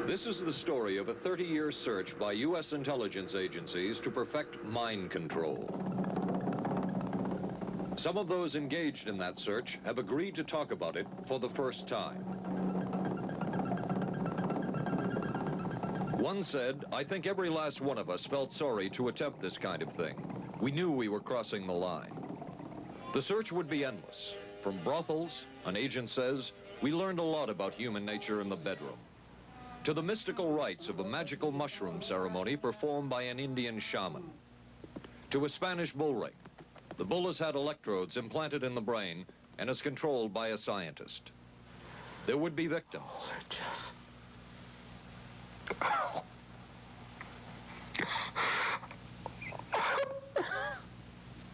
This is the story of a 30-year search by U.S. intelligence agencies to perfect mind control. Some of those engaged in that search have agreed to talk about it for the first time. One said, "I think every last one of us felt sorry to attempt this kind of thing. We knew we were crossing the line." The search would be endless. From brothels, an agent says, we learned a lot about human nature in the bedroom, to the mystical rites of a magical mushroom ceremony performed by an Indian shaman, to a Spanish bull ring. The bull has had electrodes implanted in the brain and is controlled by a scientist. There would be victims.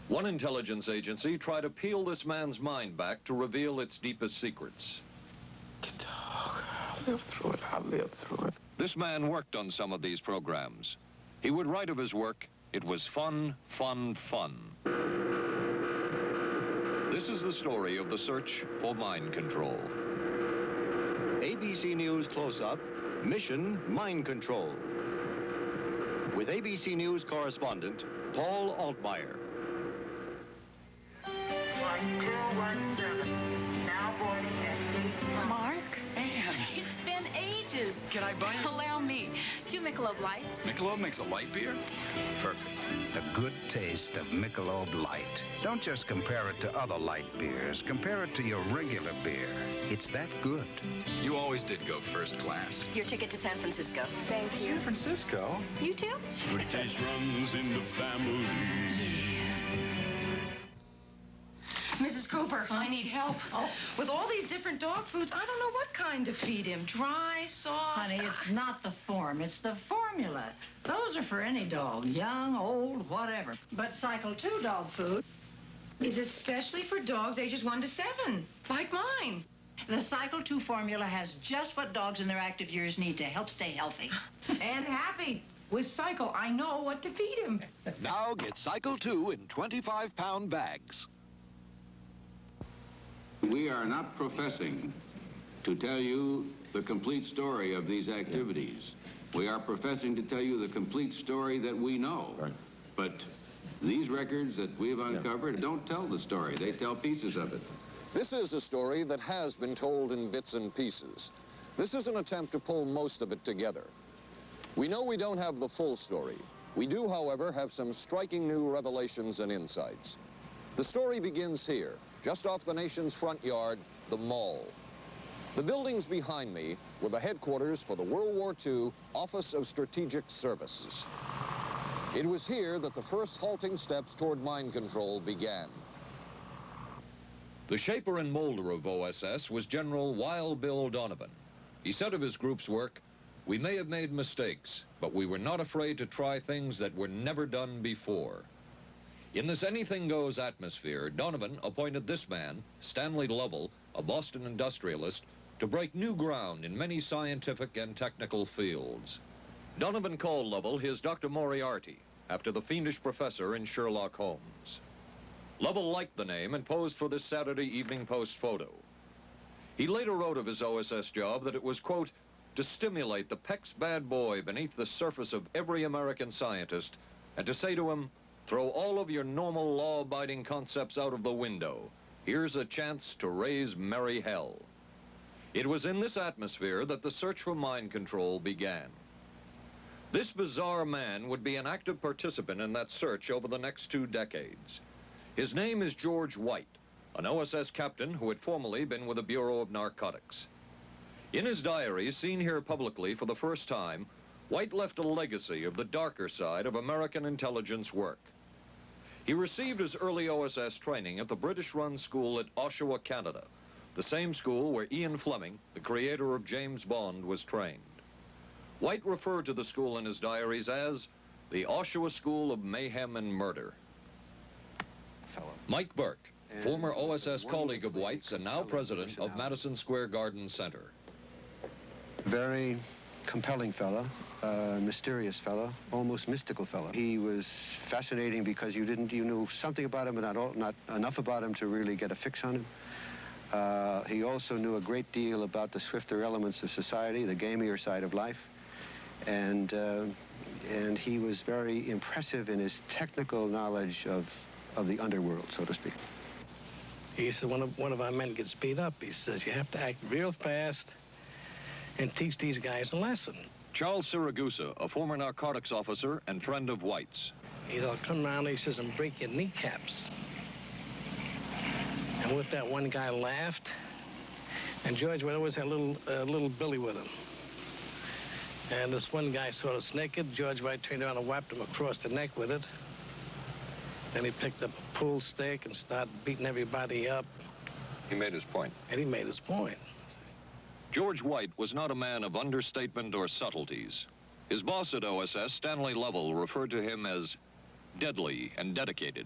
One intelligence agency tried to peel this man's mind back to reveal its deepest secrets. I'll live through it. I'll live through it. This man worked on some of these programs. He would write of his work, "It was fun, fun, fun." This is the story of the search for mind control. ABC News Close-Up, Mission Mind Control. With ABC News correspondent Paul Altmaier. 1217, now boarding at gate. Mark? Anne. It's been ages. Can I buy you? Allow me. 2 Michelob Lights. Michelob makes a light beer? Perfect. The good taste of Michelob Light. Don't just compare it to other light beers. Compare it to your regular beer. It's that good. You always did go first class. Your ticket to San Francisco. Thank you. San Francisco? You too? Good taste runs in the family. Mrs. Cooper, I need help. Oh. With all these different dog foods, I don't know what kind to feed him. Dry, soft. Honey, it's not the form, it's the formula. Those are for any dog, young, old, whatever. But Cycle 2 dog food is especially for dogs ages 1 to 7, like mine. The Cycle 2 formula has just what dogs in their active years need to help stay healthy. And happy. With Cycle, I know what to feed him. Now get Cycle 2 in 25-pound bags. We are not professing to tell you the complete story of these activities. We are professing to tell you the complete story that we know. Right. But these records that we've uncovered don't tell the story. They tell pieces of it. This is a story that has been told in bits and pieces. This is an attempt to pull most of it together. We know we don't have the full story. We do, however, have some striking new revelations and insights. The story begins here, just off the nation's front yard, the Mall. The buildings behind me were the headquarters for the World War II Office of Strategic Services. It was here that the first halting steps toward mind control began. The shaper and molder of OSS was General Wild Bill Donovan. He said of his group's work, "We may have made mistakes, but we were not afraid to try things that were never done before." In this anything-goes atmosphere, Donovan appointed this man, Stanley Lovell, a Boston industrialist, to break new ground in many scientific and technical fields. Donovan called Lovell his Dr. Moriarty, after the fiendish professor in Sherlock Holmes. Lovell liked the name and posed for this Saturday Evening Post photo. He later wrote of his OSS job that it was, quote, to stimulate the PEC's bad boy beneath the surface of every American scientist and to say to him, throw all of your normal law-abiding concepts out of the window. Here's a chance to raise merry hell. It was in this atmosphere that the search for mind control began. This bizarre man would be an active participant in that search over the next 2 decades. His name is George White, an OSS captain who had formerly been with the Bureau of Narcotics. In his diary, seen here publicly for the first time, White left a legacy of the darker side of American intelligence work. He received his early OSS training at the British-run school at Oshawa, Canada, the same school where Ian Fleming, the creator of James Bond, was trained. White referred to the school in his diaries as the Oshawa School of Mayhem and Murder. Mike Burke, former OSS colleague of White's and now president of Madison Square Garden Center. Very compelling fellow, mysterious fellow, almost mystical fellow. He was fascinating because you knew something about him, but not enough about him to really get a fix on him. He also knew a great deal about the swifter elements of society, the gamier side of life. And he was very impressive in his technical knowledge of the underworld, so to speak. He said, one of our men gets beat up. He says, you have to act real fast and teach these guys a lesson. Charles Siragusa, a former narcotics officer and friend of White's. He'll come around, he says, and break your kneecaps. And with that, one guy laughed, and George would always have a little Billy with him. And this one guy saw us naked. George White turned around and whapped him across the neck with it. Then he picked up a pool stick and started beating everybody up. He made his point. And he made his point. George White was not a man of understatement or subtleties. His boss at OSS, Stanley Lovell, referred to him as deadly and dedicated.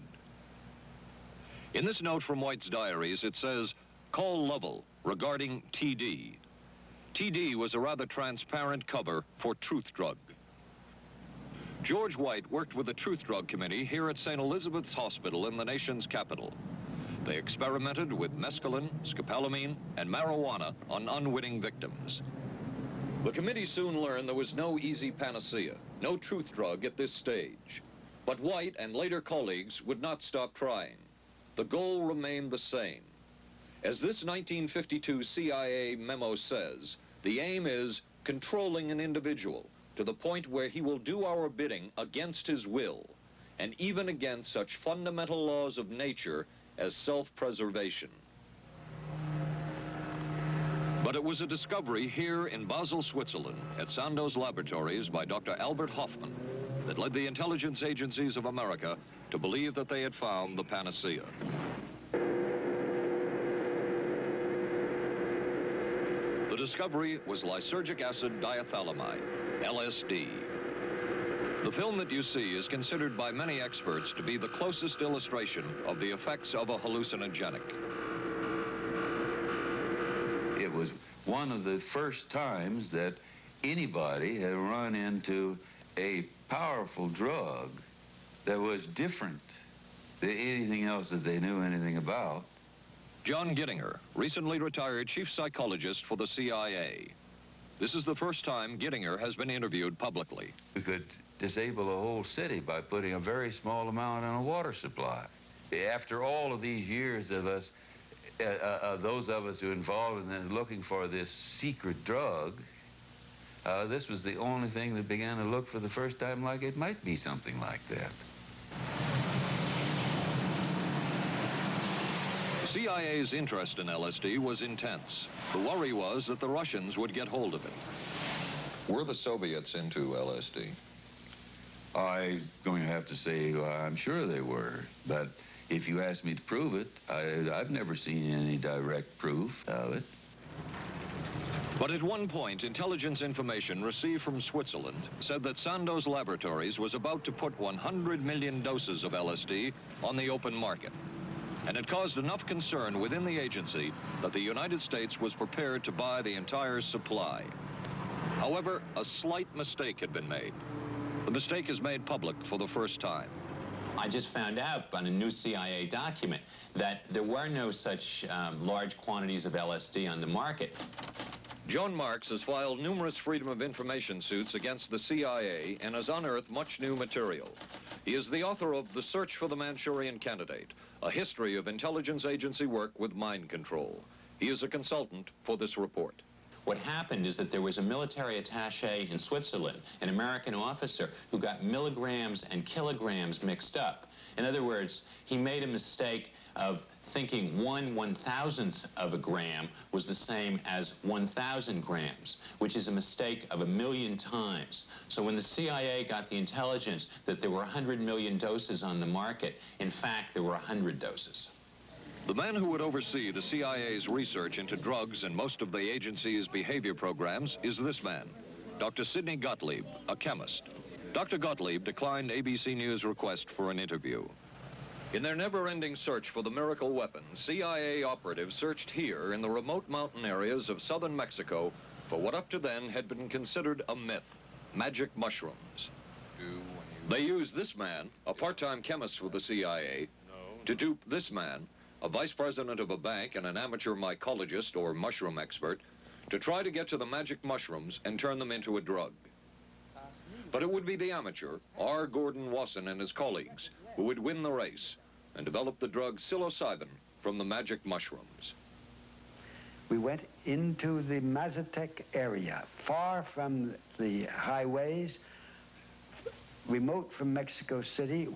In this note from White's diaries, it says, call Lovell regarding TD. TD was a rather transparent cover for Truth Drug. George White worked with the Truth Drug Committee here at St. Elizabeth's Hospital in the nation's capital. They experimented with mescaline, scopolamine, and marijuana on unwitting victims. The committee soon learned there was no easy panacea, no truth drug at this stage. But White and later colleagues would not stop trying. The goal remained the same. As this 1952 CIA memo says, the aim is controlling an individual to the point where he will do our bidding against his will, and even against such fundamental laws of nature as self-preservation. But it was a discovery here in Basel, Switzerland, at Sandoz Laboratories by Dr. Albert Hoffman, that led the intelligence agencies of America to believe that they had found the panacea. The discovery was lysergic acid diethylamide, LSD. The film that you see is considered by many experts to be the closest illustration of the effects of a hallucinogenic. It was one of the first times that anybody had run into a powerful drug that was different than anything else that they knew anything about. John Gittinger, recently retired chief psychologist for the CIA. This is the first time Gittinger has been interviewed publicly. We could disable a whole city by putting a very small amount on a water supply. After all of these years of us, those of us who are involved in looking for this secret drug, this was the only thing that began to look for the first time like it might be something like that. CIA's interest in LSD was intense. The worry was that the Russians would get hold of it. Were the Soviets into LSD? I'm going to have to say I'm sure they were, but if you ask me to prove it, I've never seen any direct proof of it. But at one point, intelligence information received from Switzerland said that Sandoz Laboratories was about to put 100 million doses of LSD on the open market. And it caused enough concern within the agency that the United States was prepared to buy the entire supply. However, a slight mistake had been made. The mistake is made public for the first time. I just found out on a new CIA document that there were no such large quantities of LSD on the market. John Marks has filed numerous Freedom of Information suits against the CIA and has unearthed much new material. He is the author of The Search for the Manchurian Candidate, a history of intelligence agency work with mind control. He is a consultant for this report. What happened is that there was a military attaché in Switzerland, an American officer, who got milligrams and kilograms mixed up. In other words, he made a mistake of thinking 1/1000th of a gram was the same as 1,000 grams, which is a mistake of 1,000,000 times. So when the CIA got the intelligence that there were 100 million doses on the market, in fact, there were 100 doses. The man who would oversee the CIA's research into drugs and most of the agency's behavior programs is this man, Dr. Sidney Gottlieb, a chemist. Dr. Gottlieb declined ABC News' request for an interview. In their never-ending search for the miracle weapon, CIA operatives searched here in the remote mountain areas of southern Mexico for what up to then had been considered a myth, magic mushrooms. They used this man, a part-time chemist for the CIA, to dupe this man, a vice president of a bank, and an amateur mycologist or mushroom expert to try to get to the magic mushrooms and turn them into a drug. But it would be the amateur, R. Gordon Wasson and his colleagues, who would win the race and develop the drug psilocybin from the magic mushrooms. We went into the Mazatec area, far from the highways, remote from Mexico City.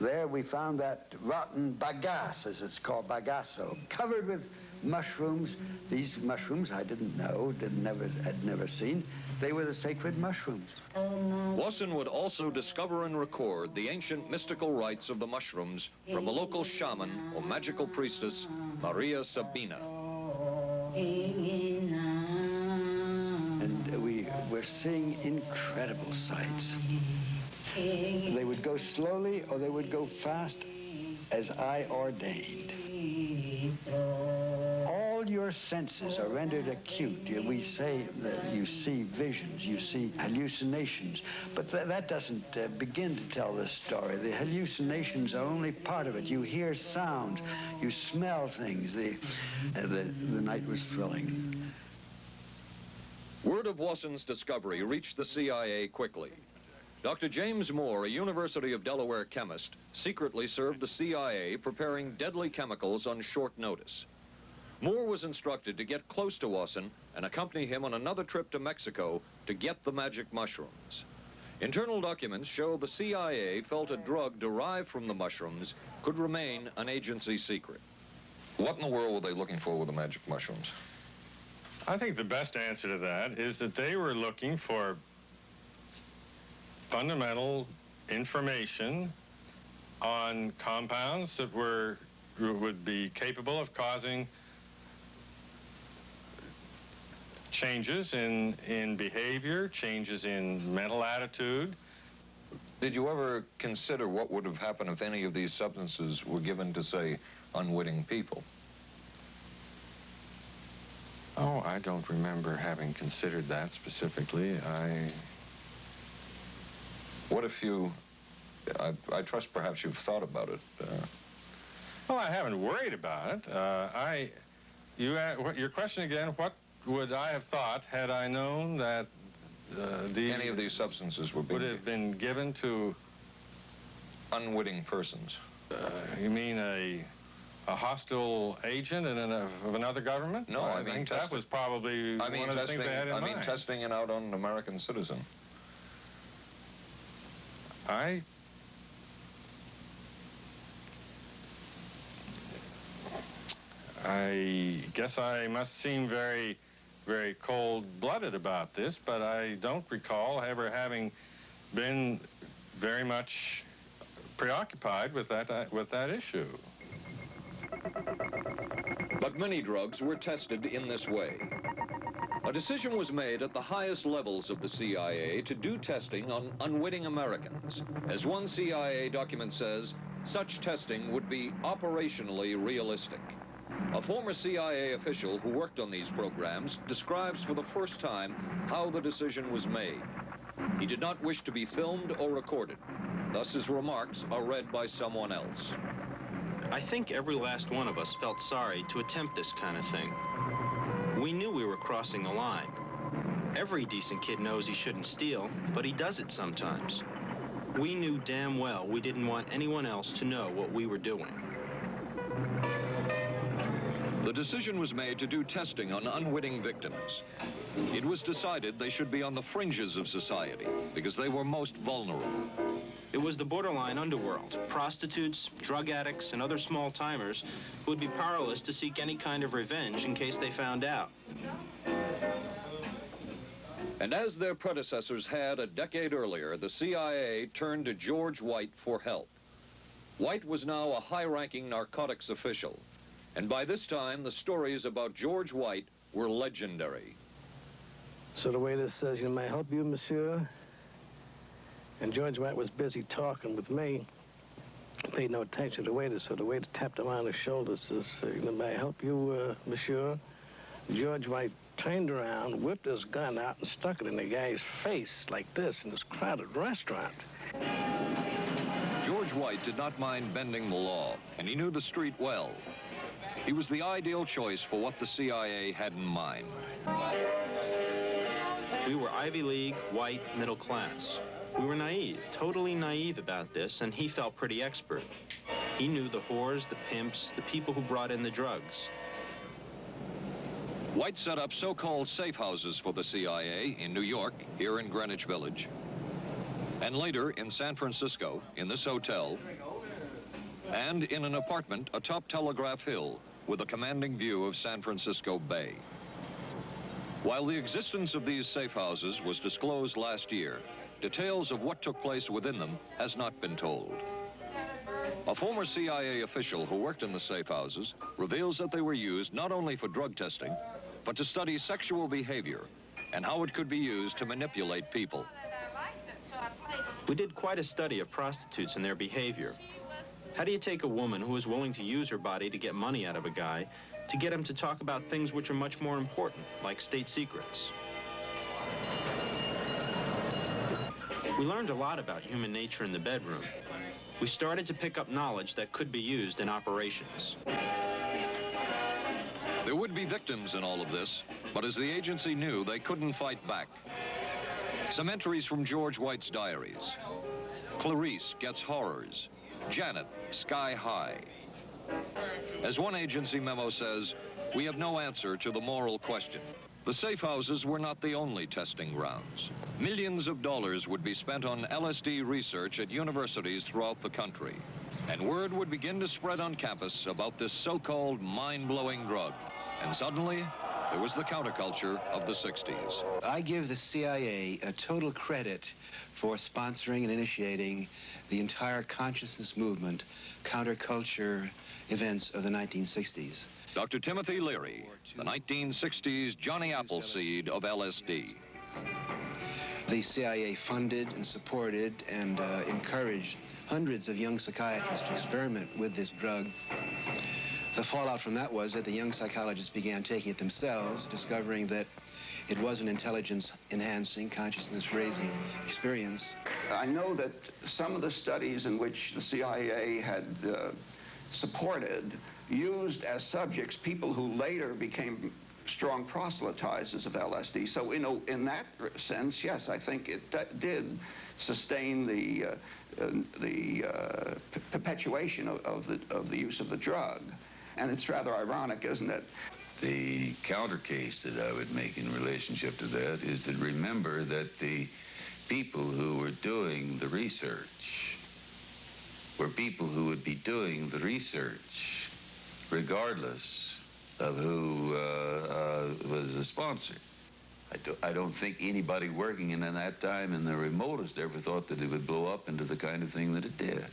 There we found that rotten bagasse, as it's called, bagasso, covered with mushrooms. These mushrooms I didn't know, had never seen. They were the sacred mushrooms. Wasson would also discover and record the ancient mystical rites of the mushrooms from a local shaman or magical priestess, Maria Sabina. And we were seeing incredible sights. They would go slowly or they would go fast as I ordained. All your senses are rendered acute. We say that you see visions, you see hallucinations, but that doesn't begin to tell the story. The hallucinations are only part of it. You hear sounds, you smell things. The night was thrilling. Word of Wasson's discovery reached the CIA quickly. Dr. James Moore, a University of Delaware chemist, secretly served the CIA preparing deadly chemicals on short notice. Moore was instructed to get close to Wasson and accompany him on another trip to Mexico to get the magic mushrooms. Internal documents show the CIA felt a drug derived from the mushrooms could remain an agency secret. What in the world were they looking for with the magic mushrooms? I think the best answer to that is that they were looking for fundamental information on compounds that would be capable of causing changes in behavior, changes in mental attitude. Did you ever consider what would have happened if any of these substances were given to, say, unwitting people? Oh, I don't remember having considered that specifically. What if you... I trust perhaps you've thought about it. Well, I haven't worried about it. Your question again, what would I have thought had I known that any of these substances would have been given to unwitting persons? You mean a hostile agent of another government? No, I mean that was probably one of the things they had in mind. I mean testing it out on an American citizen. I guess I must seem very, very cold-blooded about this, but I don't recall ever having been very much preoccupied with that issue. But many drugs were tested in this way. A decision was made at the highest levels of the CIA to do testing on unwitting Americans. As one CIA document says, such testing would be operationally realistic. A former CIA official who worked on these programs describes for the first time how the decision was made. He did not wish to be filmed or recorded. Thus his remarks are read by someone else. I think every last one of us felt sorry to attempt this kind of thing. We knew we were crossing a line. Every decent kid knows he shouldn't steal, but he does it sometimes. We knew damn well we didn't want anyone else to know what we were doing. The decision was made to do testing on unwitting victims. It was decided they should be on the fringes of society because they were most vulnerable. It was the borderline underworld, prostitutes, drug addicts, and other small-timers who would be powerless to seek any kind of revenge in case they found out. And as their predecessors had a decade earlier, the CIA turned to George White for help. White was now a high-ranking narcotics official, and by this time, the stories about George White were legendary. So the waiter says, "May I help you, monsieur?" And George White was busy talking with me. He paid no attention to the waiter, so the waiter tapped him on the shoulder, says, "May I help you, monsieur?" George White turned around, whipped his gun out, and stuck it in the guy's face like this in this crowded restaurant. George White did not mind bending the law, and he knew the street well. He was the ideal choice for what the CIA had in mind. We were Ivy League, white, middle class. We were naive, totally naive about this, and he felt pretty expert. He knew the whores, the pimps, the people who brought in the drugs. White set up so-called safe houses for the CIA in New York, here in Greenwich Village, and later in San Francisco, in this hotel, and in an apartment atop Telegraph Hill with a commanding view of San Francisco Bay. While the existence of these safe houses was disclosed last year, details of what took place within them has not been told. A former CIA official who worked in the safe houses reveals that they were used not only for drug testing, but to study sexual behavior and how it could be used to manipulate people. We did quite a study of prostitutes and their behavior. How do you take a woman who is willing to use her body to get money out of a guy to get him to talk about things which are much more important, like state secrets? We learned a lot about human nature in the bedroom. We started to pick up knowledge that could be used in operations. There would be victims in all of this, but as the agency knew, they couldn't fight back. Some entries from George White's diaries. Clarice gets horrors. Janet, sky high. As one agency memo says, we have no answer to the moral question. The safe houses were not the only testing grounds. Millions of dollars would be spent on LSD research at universities throughout the country. And word would begin to spread on campus about this so-called mind-blowing drug. And suddenly, there was the counterculture of the 60s. I give the CIA a total credit for sponsoring and initiating the entire consciousness movement, counterculture events of the 1960s. Dr. Timothy Leary, the 1960s Johnny Appleseed of LSD. The CIA funded and supported and encouraged hundreds of young psychiatrists to experiment with this drug. The fallout from that was that the young psychologists began taking it themselves, discovering that it was an intelligence-enhancing, consciousness-raising experience. I know that some of the studies in which the CIA had supported used as subjects people who later became strong proselytizers of LSD. So, in that sense, yes, I think it did sustain the perpetuation of the use of the drug. And it's rather ironic, isn't it? The counter case that I would make in relationship to that is to remember that the people who were doing the research were people who would be doing the research regardless of who was the sponsor. I don't think anybody working in that time in the remotest ever thought that it would blow up into the kind of thing that it did.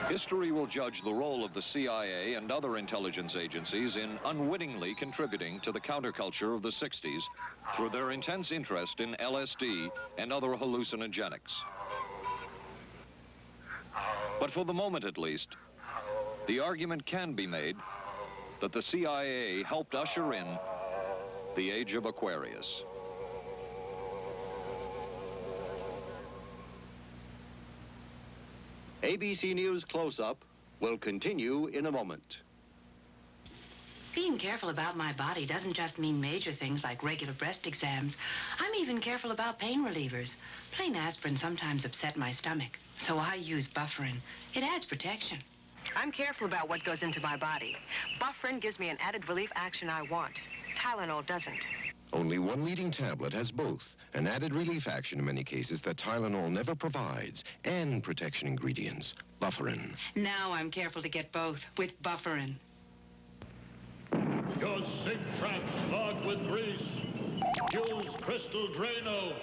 History will judge the role of the CIA and other intelligence agencies in unwittingly contributing to the counterculture of the 60s through their intense interest in LSD and other hallucinogenics. But for the moment, at least, the argument can be made that the CIA helped usher in the age of Aquarius. ABC News Close-Up will continue in a moment. Being careful about my body doesn't just mean major things like regular breast exams. I'm even careful about pain relievers. Plain aspirin sometimes upset my stomach, so I use Bufferin. It adds protection. I'm careful about what goes into my body. Bufferin gives me an added relief action I want. Tylenol doesn't. Only one leading tablet has both an added relief action in many cases that Tylenol never provides, and protection ingredients, Bufferin. Now I'm careful to get both with Bufferin. Your sink trap's clogged with grease. Use Crystal Drano.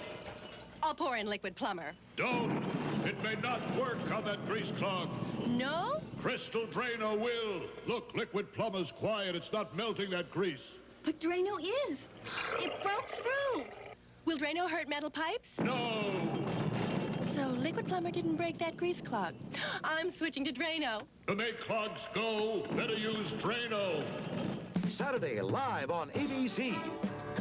I'll pour in liquid plumber. Don't. It may not work on that grease clog. No? Crystal Drano will. Look, liquid plumber's quiet. It's not melting that grease. But Drano is. It broke through. Will Drano hurt metal pipes? No. So liquid plumber didn't break that grease clog. I'm switching to Drano. To make clogs go, better use Drano. Saturday, live on ABC.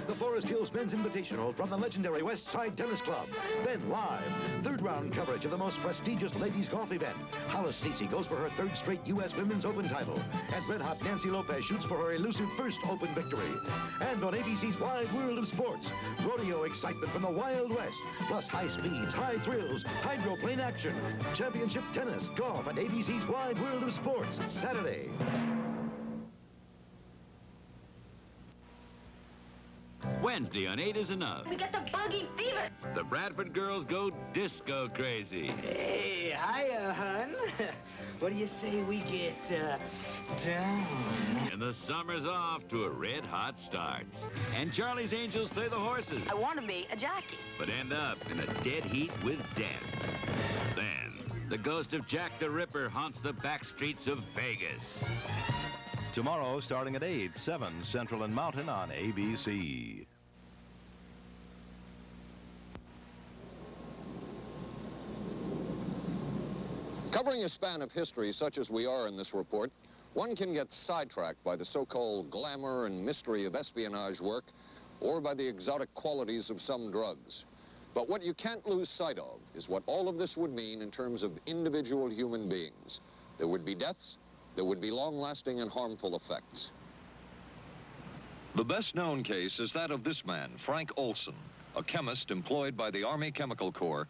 The Forest Hills Men's Invitational from the legendary West Side Tennis Club. Then live, third round coverage of the most prestigious ladies golf event. Hollis Stacey goes for her third straight U.S. Women's Open title. And red-hot Nancy Lopez shoots for her elusive first Open victory. And on ABC's Wide World of Sports, rodeo excitement from the Wild West, plus high speeds, high thrills, hydroplane action, championship tennis, golf, and ABC's Wide World of Sports, Saturday. Wednesday on 8 is Enough. We got the buggy fever. The Bradford girls go disco crazy. Hey, hiya, hun. What do you say we get, down? And the summer's off to a red-hot start. And Charlie's Angels play the horses. I want to be a jockey. But end up in a dead heat with death. Then, the ghost of Jack the Ripper haunts the back streets of Vegas. Tomorrow, starting at 8, 7 Central and Mountain on ABC. Covering a span of history such as we are in this report, one can get sidetracked by the so-called glamour and mystery of espionage work or by the exotic qualities of some drugs. But what you can't lose sight of is what all of this would mean in terms of individual human beings. There would be deaths. There would be long-lasting and harmful effects. The best-known case is that of this man, Frank Olson, a chemist employed by the Army Chemical Corps,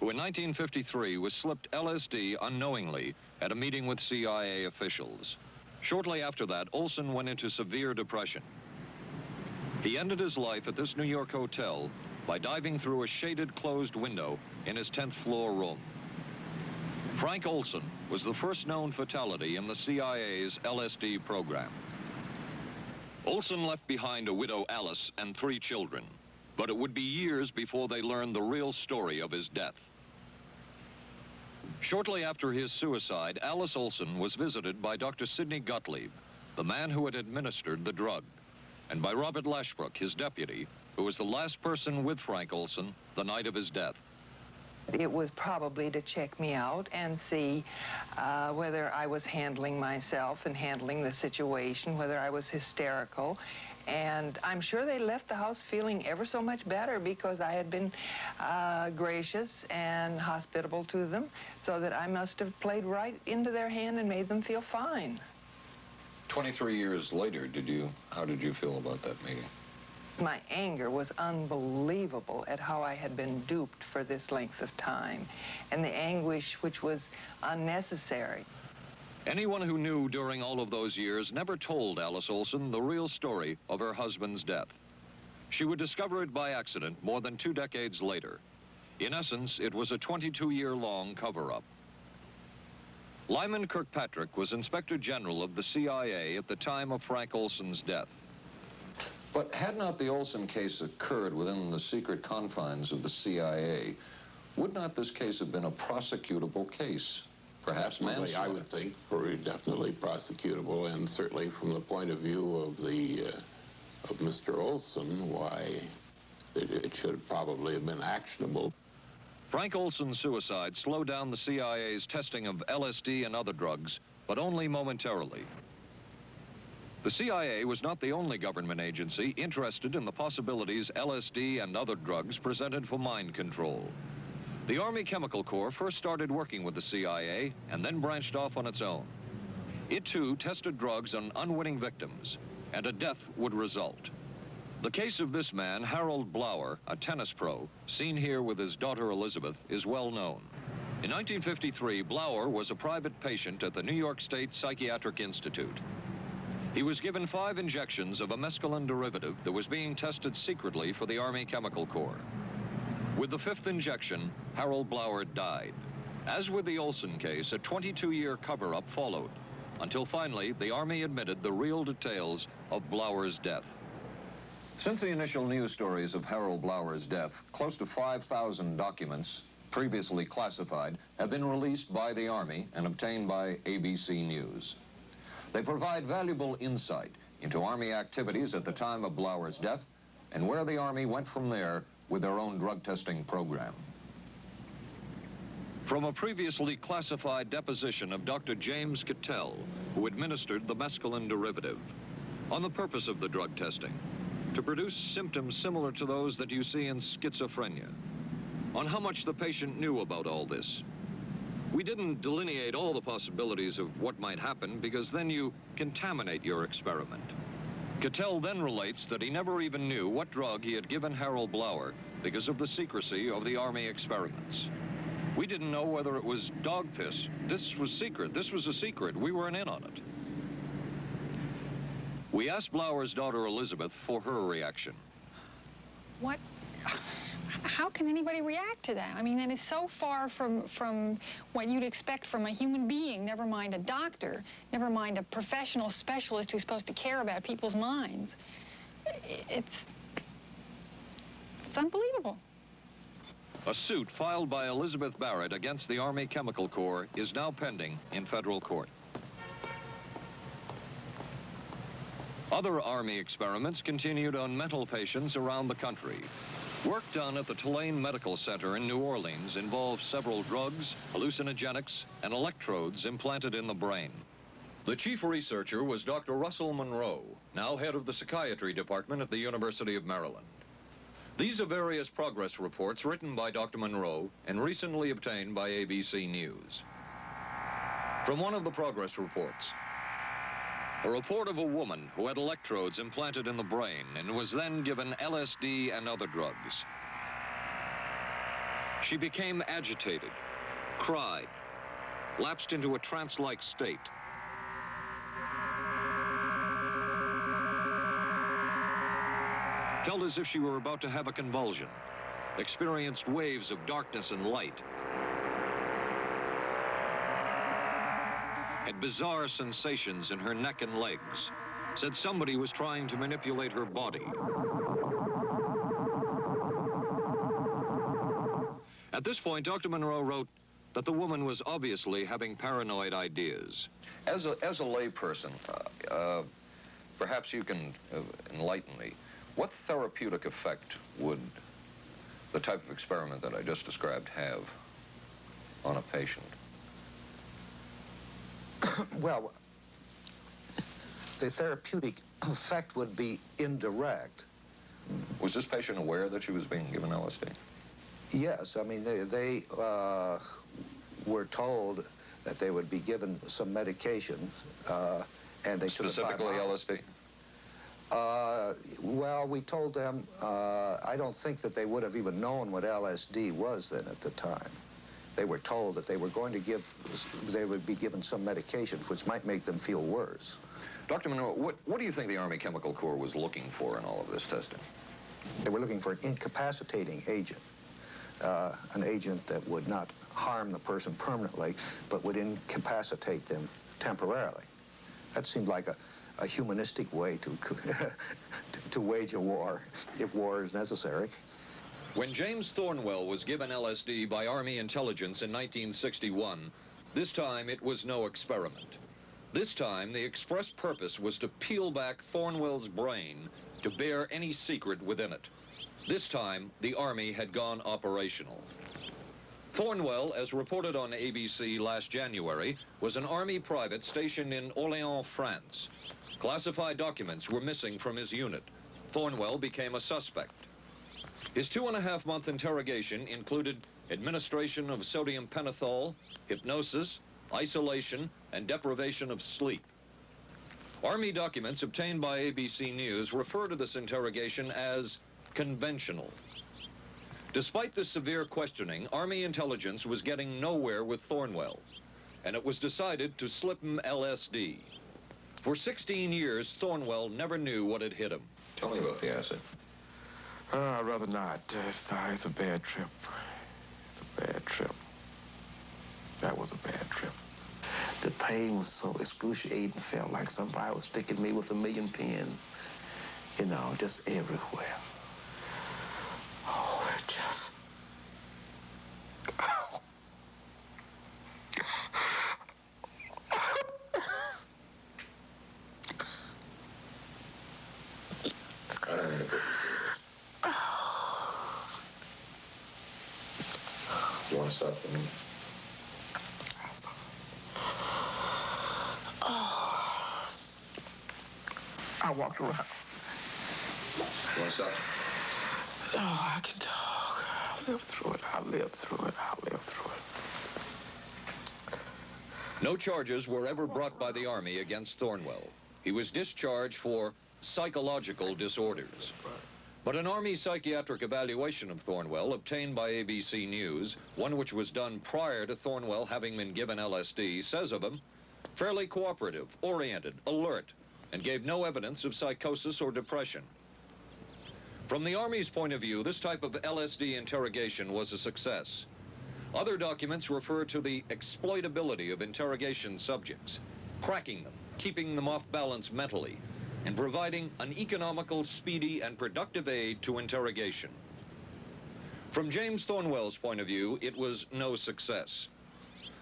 who in 1953 was slipped LSD unknowingly at a meeting with CIA officials. Shortly after that, Olson went into severe depression. He ended his life at this New York hotel by diving through a shaded closed window in his 10th floor room. Frank Olson was the first known fatality in the CIA's LSD program. Olson left behind a widow, Alice, and 3 children, but it would be years before they learned the real story of his death. Shortly after his suicide, Alice Olson was visited by Dr. Sidney Gottlieb, the man who had administered the drug, and by Robert Lashbrook, his deputy, who was the last person with Frank Olson the night of his death. It was probably to check me out and see whether I was handling myself and handling the situation, whether I was hysterical. And I'm sure they left the house feeling ever so much better because I had been gracious and hospitable to them, so that I must have played right into their hand and made them feel fine. 23 years later, how did you feel about that meeting? My anger was unbelievable at how I had been duped for this length of time, and the anguish which was unnecessary. Anyone who knew during all of those years never told Alice Olson the real story of her husband's death. She would discover it by accident more than 2 decades later. In essence, it was a 22-year-long cover-up. Lyman Kirkpatrick was Inspector General of the CIA at the time of Frank Olson's death. But had not the Olson case occurred within the secret confines of the CIA, would not this case have been a prosecutable case? Perhaps manslaughter? I would think definitely prosecutable, and certainly from the point of view of of Mr. Olson, why it should probably have been actionable. Frank Olson's suicide slowed down the CIA's testing of LSD and other drugs, but only momentarily. The CIA was not the only government agency interested in the possibilities LSD and other drugs presented for mind control. The Army Chemical Corps first started working with the CIA and then branched off on its own. It, too, tested drugs on unwitting victims, and a death would result. The case of this man, Harold Blower, a tennis pro, seen here with his daughter Elizabeth, is well known. In 1953, Blower was a private patient at the New York State Psychiatric Institute. He was given 5 injections of a mescaline derivative that was being tested secretly for the Army Chemical Corps. With the 5th injection, Harold Blower died. As with the Olson case, a 22-year cover-up followed, until finally the Army admitted the real details of Blower's death. Since the initial news stories of Harold Blower's death, close to 5,000 documents, previously classified, have been released by the Army and obtained by ABC News. They provide valuable insight into Army activities at the time of Blower's death and where the Army went from there with their own drug testing program. From a previously classified deposition of Dr. James Cattell, who administered the mescaline derivative, on the purpose of the drug testing, to produce symptoms similar to those that you see in schizophrenia. On how much the patient knew about all this. We didn't delineate all the possibilities of what might happen because then you contaminate your experiment. Cattell then relates that he never even knew what drug he had given Harold Blauer because of the secrecy of the Army experiments. We didn't know whether it was dog piss. This was secret. This was a secret. We weren't in on it. We asked Blauer's daughter Elizabeth for her reaction. What? How can anybody react to that? I mean, that is so far from what you'd expect from a human being, never mind a doctor, never mind a professional specialist who's supposed to care about people's minds. It's unbelievable. A suit filed by Elizabeth Barrett against the Army Chemical Corps is now pending in federal court. Other Army experiments continued on mental patients around the country. Work done at the Tulane Medical Center in New Orleans involved several drugs, hallucinogenics, and electrodes implanted in the brain. The chief researcher was Dr. Russell Monroe, now head of the psychiatry department at the University of Maryland. These are various progress reports written by Dr. Monroe and recently obtained by ABC News. From one of the progress reports, a report of a woman who had electrodes implanted in the brain and was then given LSD and other drugs. She became agitated, cried, lapsed into a trance-like state. Felt as if she were about to have a convulsion, experienced waves of darkness and light, had bizarre sensations in her neck and legs, said somebody was trying to manipulate her body. At this point, Dr. Monroe wrote that the woman was obviously having paranoid ideas. As a layperson, perhaps you can enlighten me. What therapeutic effect would the type of experiment that I just described have on a patient? Well, the therapeutic effect would be indirect. Was this patient aware that she was being given LSD? Yes, I mean, they were told that they would be given some medication, and they should have... Specifically LSD? Well, we told them, I don't think that they would have even known what LSD was then at the time. They were told that they were going to they would be given some medications which might make them feel worse. Dr. Monroe, what do you think the Army Chemical Corps was looking for in all of this testing? They were looking for an incapacitating agent, an agent that would not harm the person permanently, but would incapacitate them temporarily. That seemed like a humanistic way to wage a war, if war is necessary. When James Thornwell was given LSD by Army intelligence in 1961, this time it was no experiment. This time the express purpose was to peel back Thornwell's brain to bear any secret within it. This time the Army had gone operational. Thornwell, as reported on ABC last January, was an Army private stationed in Orléans, France. Classified documents were missing from his unit. Thornwell became a suspect. His 2.5-month interrogation included administration of sodium pentothal, hypnosis, isolation, and deprivation of sleep. Army documents obtained by ABC News refer to this interrogation as conventional. Despite the severe questioning, Army intelligence was getting nowhere with Thornwell, and it was decided to slip him LSD. For 16 years, Thornwell never knew what had hit him. Tell me about the acid. I'd rather not. It's a bad trip. It's a bad trip. That was a bad trip. The pain was so excruciating. Felt like somebody was sticking me with 1,000,000 pins. You know, just everywhere. Oh, it just... You want to stop for a minute? I walked around. What's up? Oh, I can talk. I'll live through it. I'll live through it. I'll live through it. No charges were ever brought by the Army against Thornwell. He was discharged for psychological disorders. But an Army psychiatric evaluation of Thornwell obtained by ABC News, one which was done prior to Thornwell having been given LSD, says of him, fairly cooperative, oriented, alert, and gave no evidence of psychosis or depression. From the Army's point of view, this type of LSD interrogation was a success. Other documents refer to the exploitability of interrogation subjects, cracking them, keeping them off balance mentally, and providing an economical, speedy, and productive aid to interrogation. From James Thornwell's point of view, it was no success.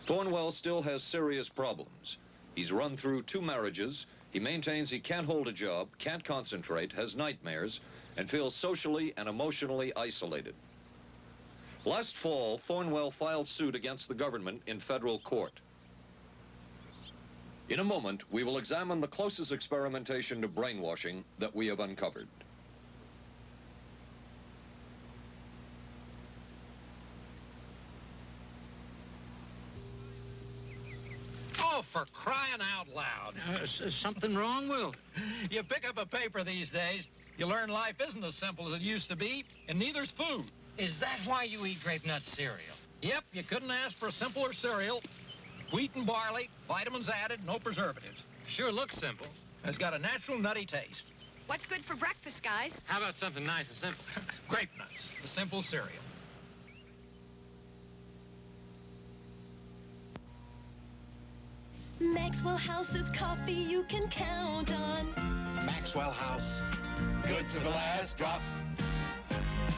Thornwell still has serious problems. He's run through 2 marriages. He maintains he can't hold a job, can't concentrate, has nightmares, and feels socially and emotionally isolated. Last fall, Thornwell filed suit against the government in federal court. In a moment, we will examine the closest experimentation to brainwashing that we have uncovered. Oh, for crying out loud. Something wrong, Will? You pick up a paper these days, you learn life isn't as simple as it used to be, and neither's food. Is that why you eat grape nut cereal? Yep, you couldn't ask for a simpler cereal. Wheat and barley, vitamins added, no preservatives. Sure looks simple. It's got a natural nutty taste. What's good for breakfast, guys? How about something nice and simple? Grape nuts, the simple cereal. Maxwell House's coffee you can count on. Maxwell House. Good to the last drop.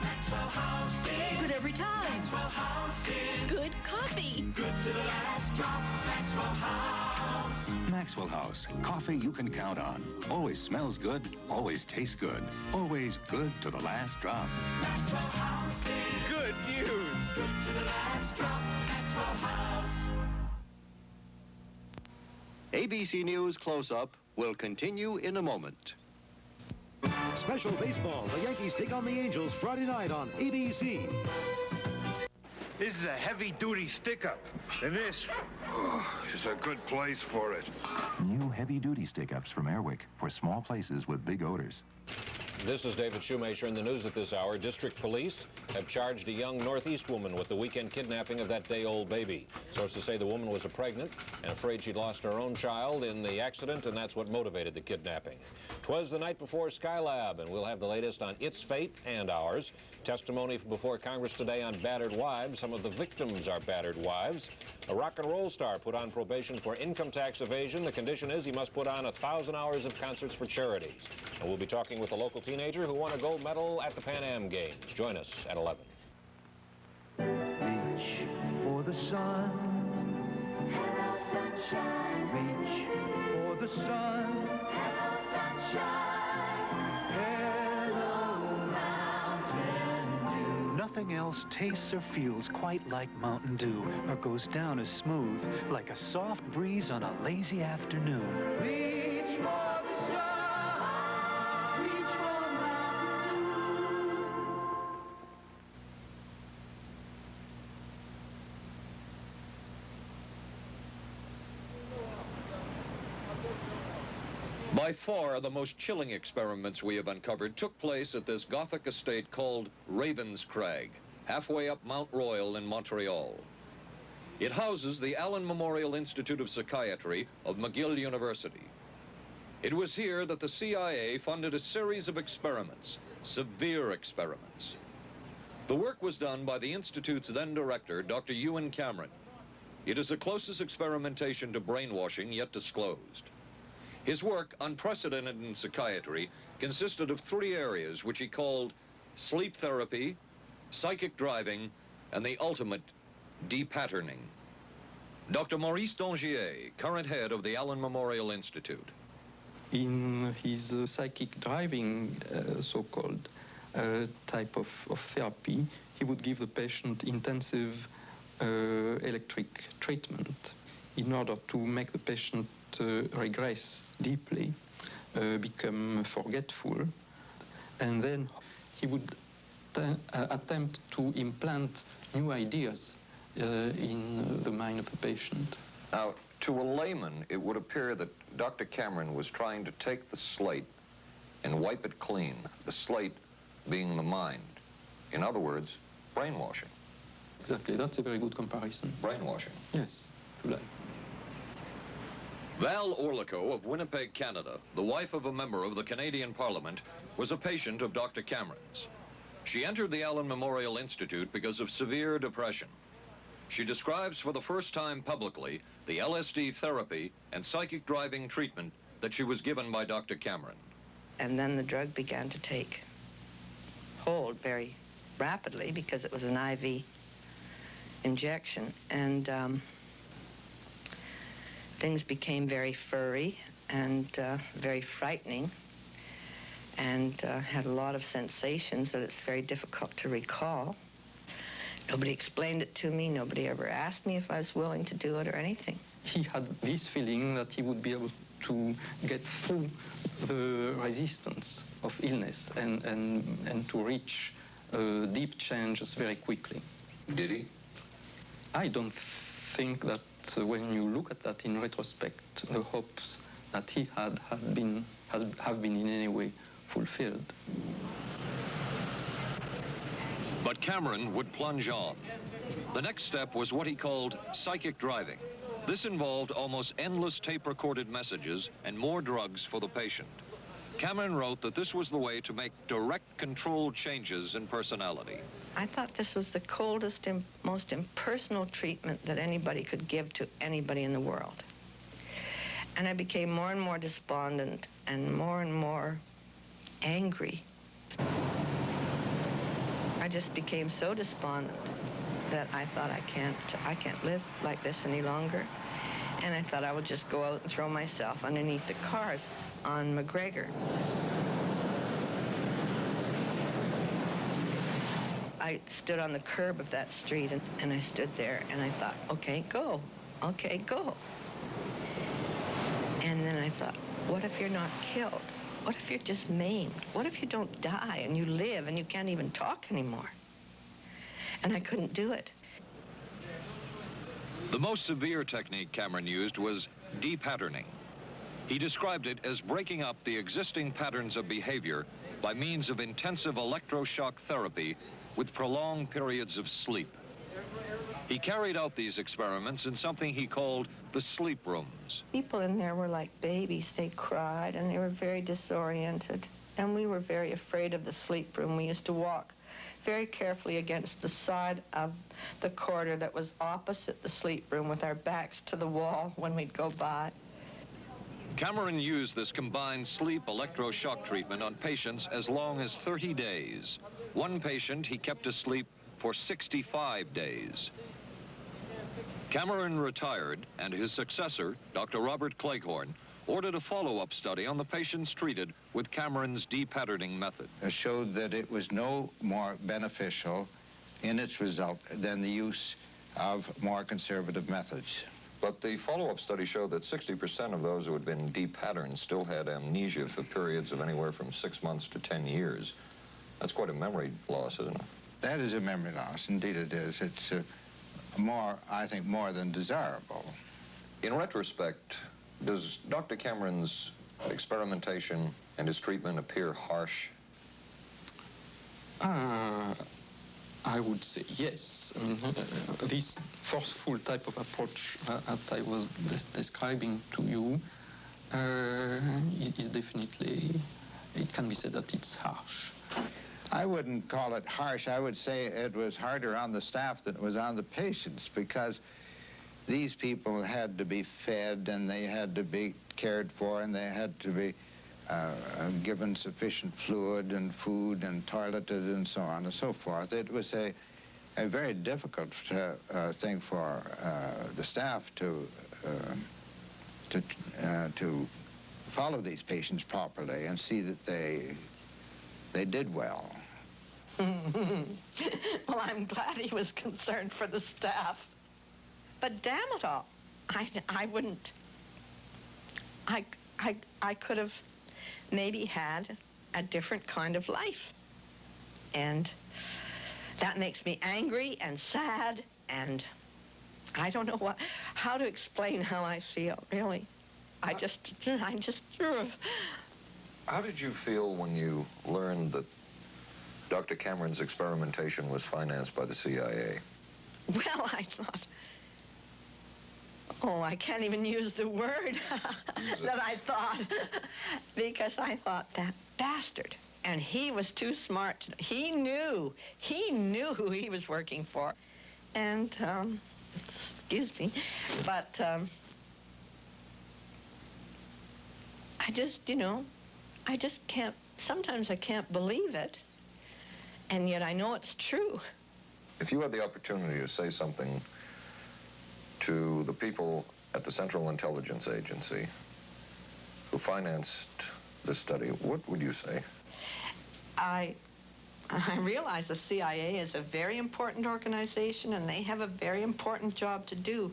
Maxwell House is good every time. Maxwell House is good coffee. Good to the last drop. Maxwell House. Maxwell House. Coffee you can count on. Always smells good. Always tastes good. Always good to the last drop. Maxwell House is Good news. good to the last drop. Maxwell House. ABC News Close-Up will continue in a moment. Special baseball. The Yankees take on the Angels Friday night on ABC. This is a heavy-duty stick-up, and this is a good place for it. New heavy-duty stick-ups from Airwick for small places with big odors. This is David Shoemaker in the news at this hour. District police have charged a young Northeast woman with the weekend kidnapping of that day-old baby. Sources say the woman was pregnant and afraid she'd lost her own child in the accident, and that's what motivated the kidnapping. 'Twas the night before Skylab, and we'll have the latest on its fate and ours. Testimony before Congress today on battered wives. Some of the victims are battered wives. A rock and roll star put on probation for income tax evasion. The condition is he must put on 1,000 hours of concerts for charities. And we'll be talking with a local teenager who won a gold medal at the Pan Am Games. Join us at 11. Reach for the sun. Hello, sunshine. Reach for the sun. Hello, sunshine. Hello, Mountain Dew. Nothing else tastes or feels quite like Mountain Dew, or goes down as smooth like a soft breeze on a lazy afternoon. Reach for the sun. Reach for Mountain By far, the most chilling experiments we have uncovered took place at this Gothic estate called Ravens Crag, halfway up Mount Royal in Montreal. It houses the Allen Memorial Institute of Psychiatry of McGill University. It was here that the CIA funded a series of experiments, severe experiments. The work was done by the Institute's then director, Dr. Ewan Cameron. It is the closest experimentation to brainwashing yet disclosed. His work, unprecedented in psychiatry, consisted of 3 areas which he called sleep therapy, psychic driving, and the ultimate depatterning. Dr. Maurice Dongier, current head of the Allen Memorial Institute. In his psychic driving, so-called type of therapy, he would give the patient intensive electric treatment in order to make the patient regress deeply, become forgetful, and then he would attempt to implant new ideas in the mind of the patient. Now, to a layman, it would appear that Dr. Cameron was trying to take the slate and wipe it clean, the slate being the mind. In other words, brainwashing. Exactly, that's a very good comparison. Brainwashing. Yes, to lie. Val Orlico of Winnipeg, Canada, the wife of a member of the Canadian Parliament, was a patient of Dr. Cameron's. She entered the Allen Memorial Institute because of severe depression. She describes for the first time publicly the LSD therapy and psychic driving treatment that she was given by Dr. Cameron. And then the drug began to take hold very rapidly because it was an IV injection. And things became very furry and very frightening, and had a lot of sensations that it's very difficult to recall. Nobody explained it to me. Nobody ever asked me if I was willing to do it or anything. He had this feeling that he would be able to get through the resistance of illness and to reach deep changes very quickly. Did he? I don't think that when you look at that in retrospect, the hopes that he had have been in any way fulfilled. But Cameron would plunge on. The next step was what he called psychic driving. This involved almost endless tape-recorded messages and more drugs for the patient. Cameron wrote that this was the way to make direct controlled changes in personality. I thought this was the coldest and most impersonal treatment that anybody could give to anybody in the world. And I became more and more despondent and more angry. I just became so despondent that I thought I can't live like this any longer. And I thought I would just go out and throw myself underneath the cars on McGregor. I stood on the curb of that street and I stood there and I thought, okay, go. Okay, go. And then I thought, what if you're not killed? What if you're just maimed? What if you don't die and you live and you can't even talk anymore? And I couldn't do it. The most severe technique Cameron used was de-patterning. He described it as breaking up the existing patterns of behavior by means of intensive electroshock therapy with prolonged periods of sleep. He carried out these experiments in something he called the sleep rooms. People in there were like babies. They cried and they were very disoriented. And we were very afraid of the sleep room. We used to walk very carefully against the side of the corridor that was opposite the sleep room with our backs to the wall when we'd go by. Cameron used this combined sleep electroshock treatment on patients as long as 30 days. One patient he kept asleep for 65 days. Cameron retired, and his successor, Dr. Robert Cleghorn, ordered a follow-up study on the patients treated with Cameron's de-patterning method. It showed that it was no more beneficial in its result than the use of more conservative methods. But the follow-up study showed that 60% of those who had been de-patterned still had amnesia for periods of anywhere from 6 months to 10 years. That's quite a memory loss, isn't it? That is a memory loss. Indeed it is. It's I think, more than desirable. In retrospect, does Dr. Cameron's experimentation and his treatment appear harsh? I would say yes. I mean, this forceful type of approach that I was describing to you is definitely, it can be said that it's harsh. I wouldn't call it harsh. I would say it was harder on the staff than it was on the patients, because these people had to be fed and they had to be cared for and they had to be given sufficient fluid and food and toileted and so on and so forth. It was a very difficult thing for the staff to follow these patients properly and see that they did well. Well, I'm glad he was concerned for the staff. But damn it all, I wouldn't. I could have maybe had a different kind of life. And that makes me angry and sad, and I don't know how to explain how I feel, really. I just... How did you feel when you learned that Dr. Cameron's experimentation was financed by the CIA? Well, I thought... Oh, I can't even use the word that I thought, because I thought, that bastard. And he was too smart. He knew who he was working for. And, excuse me, but I just, I just can't, sometimes I can't believe it, and yet I know it's true. If you had the opportunity to say something to the people at the Central Intelligence Agency who financed this study, what would you say? I realize the CIA is a very important organization and they have a very important job to do.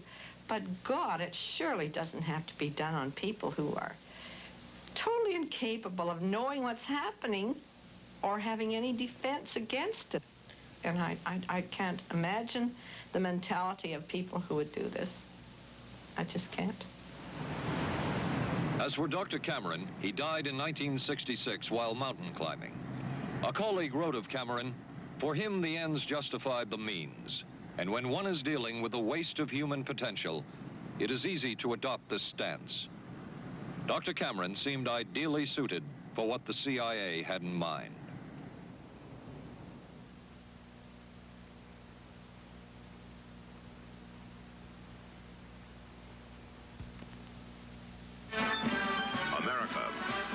But God, it surely doesn't have to be done on people who are totally incapable of knowing what's happening or having any defense against it. And I can't imagine the mentality of people who would do this. I just can't. As for Dr. Cameron, he died in 1966 while mountain climbing. A colleague wrote of Cameron, "For him, the ends justified the means. And when one is dealing with the waste of human potential, it is easy to adopt this stance." Dr. Cameron seemed ideally suited for what the CIA had in mind. America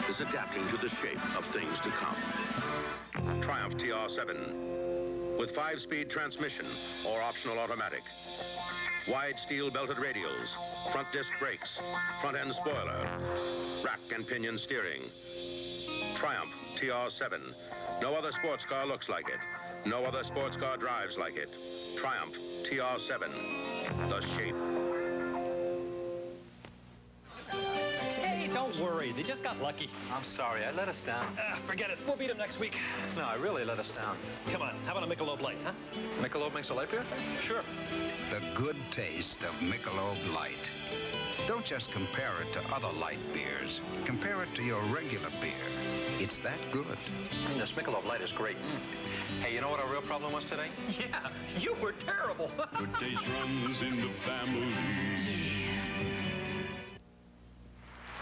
is adapting to the shape of things to come. Triumph TR7 with 5-speed transmission or optional automatic. Wide steel belted radials, front disc brakes, front end spoiler, rack and pinion steering. Triumph TR7. No other sports car looks like it. No other sports car drives like it. Triumph TR7. The shape. Don't worry, they just got lucky. I'm sorry, I let us down. Forget it, we'll beat them next week. No, I really let us down. Come on, how about a Michelob Light, huh? Michelob makes a light beer? Sure. The good taste of Michelob Light. Don't just compare it to other light beers. Compare it to your regular beer. It's that good. This Michelob Light is great. Hey, you know what our real problem was today? Yeah, you were terrible. Good taste runs in the family.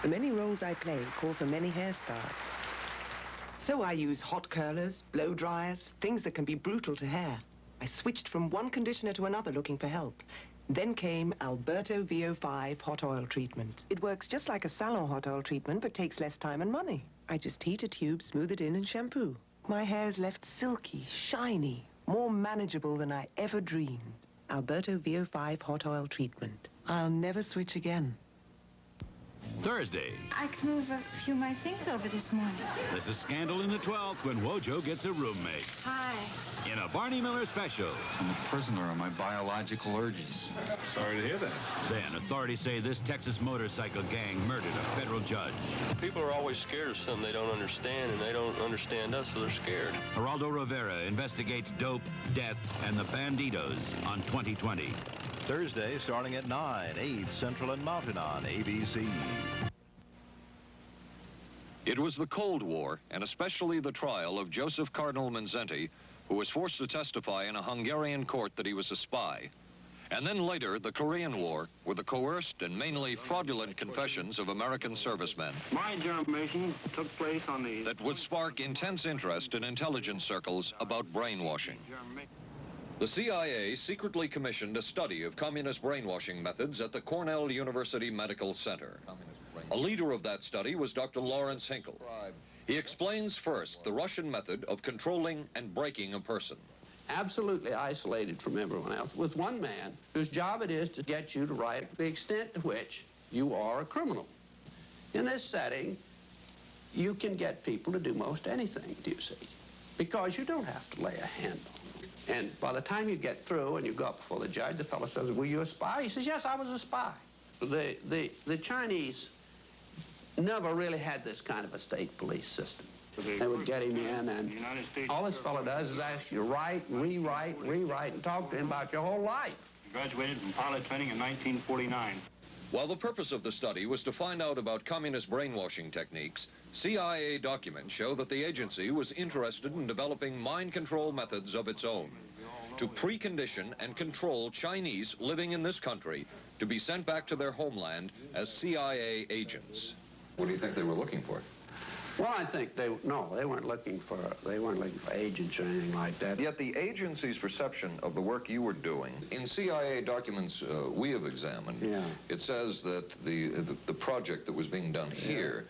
The many roles I play call for many hairstyles. So I use hot curlers, blow dryers, things that can be brutal to hair. I switched from one conditioner to another looking for help. Then came Alberto VO5 hot oil treatment. It works just like a salon hot oil treatment, but takes less time and money. I just heat a tube, smooth it in, and shampoo. My hair is left silky, shiny, more manageable than I ever dreamed. Alberto VO5 hot oil treatment. I'll never switch again. Thursday. I can move a few of my things over this morning. There's a scandal in the 12th when Wojo gets a roommate. Hi. In a Barney Miller special. I'm a prisoner of my biological urges. Sorry to hear that. Then authorities say this Texas motorcycle gang murdered a federal judge. People are always scared of something they don't understand, and they don't understand us, so they're scared. Geraldo Rivera investigates dope, death, and the banditos on 2020. Thursday, starting at 9, 8 Central and Mountain on ABC. It was the Cold War, and especially the trial of Joseph Cardinal Mindszenty, who was forced to testify in a Hungarian court that he was a spy. And then later, the Korean War, with the coerced and mainly fraudulent confessions of American servicemen. My generation took place on the... that would spark intense interest in intelligence circles about brainwashing. The CIA secretly commissioned a study of communist brainwashing methods at the Cornell University Medical Center. A leader of that study was Dr. Lawrence Hinkle. He explains first the Russian method of controlling and breaking a person. Absolutely isolated from everyone else, with one man whose job it is to get you to write the extent to which you are a criminal. In this setting, you can get people to do most anything, do you see? Because you don't have to lay a hand on them. And by the time you get through and you go up before the judge, the fellow says, "Were you a spy?" He says, "Yes, I was a spy." The Chinese never really had this kind of a state police system. They would get him in, and all this fellow does is ask you to write, rewrite, and talk to him about your whole life. Graduated from pilot training in 1949. While the purpose of the study was to find out about communist brainwashing techniques, CIA documents show that the agency was interested in developing mind control methods of its own to precondition and control Chinese living in this country to be sent back to their homeland as CIA agents. What do you think they were looking for? Well, I think they weren't looking for agents or anything like that. Yet the agency's perception of the work you were doing, in CIA documents we have examined, it says that the project that was being done here,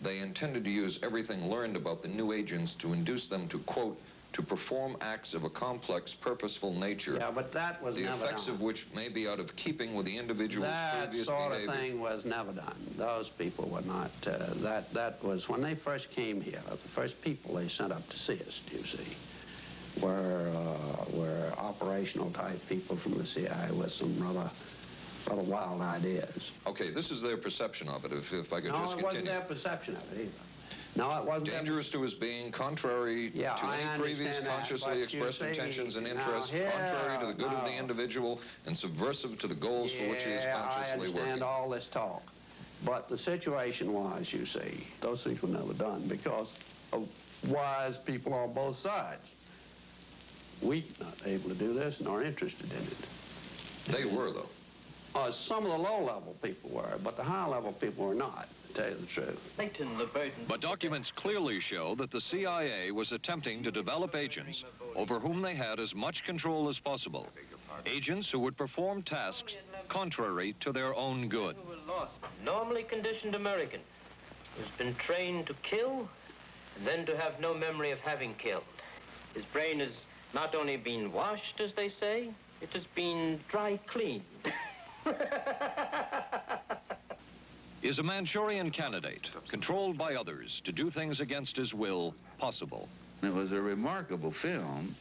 they intended to use everything learned about the new agents to induce them to, quote, to perform acts of a complex, purposeful nature. Yeah, but that was never done. The effects of which may be out of keeping with the individual's previous behavior. That sort of thing was never done. Those people were not, that was, when they first came here, the first people they sent up to see us, you see, were operational type people from the CIA with some rather wild ideas. Okay, this is their perception of it, if I could just continue. No, it wasn't their perception of it either. No, it wasn't. Dangerous to his being, contrary to any previous consciously expressed intentions and interests, contrary to the good of the individual, and subversive to the goals for which he is consciously working. I understand all this talk. But the situation was, you see, those things were never done because of wise people on both sides. We were not able to do this nor interested in it. They were, though. Some of the low-level people were, but the high-level people were not, to tell you the truth. But documents clearly show that the CIA was attempting to develop agents over whom they had as much control as possible. Agents who would perform tasks contrary to their own good. Normally conditioned American who's been trained to kill and then to have no memory of having killed. His brain has not only been washed, as they say, it has been dry cleaned. Is a Manchurian candidate, controlled by others to do things against his will, possible? It was a remarkable film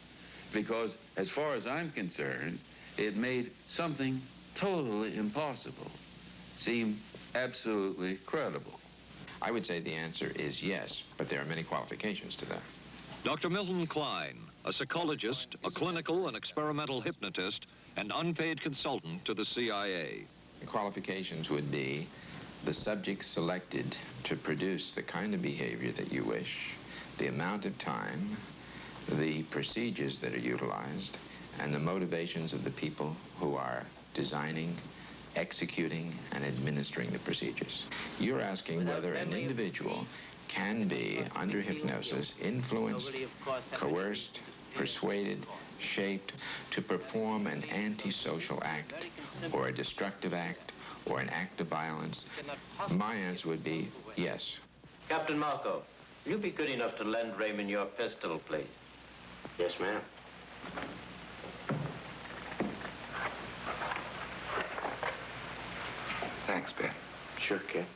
because, as far as I'm concerned, it made something totally impossible seem absolutely credible. I would say the answer is yes, but there are many qualifications to that. Dr. Milton Klein, a psychologist, a clinical and experimental hypnotist, and unpaid consultant to the CIA. The qualifications would be the subject selected to produce the kind of behavior that you wish, the amount of time, the procedures that are utilized, and the motivations of the people who are designing, executing, and administering the procedures. You're asking whether an individual can be, under hypnosis, influenced, coerced, persuaded, shaped to perform an antisocial act, or a destructive act, or an act of violence. My answer would be yes. Captain Marco, will you be good enough to lend Raymond your pistol, please? Yes, ma'am. Thanks, Ben. Sure, kid.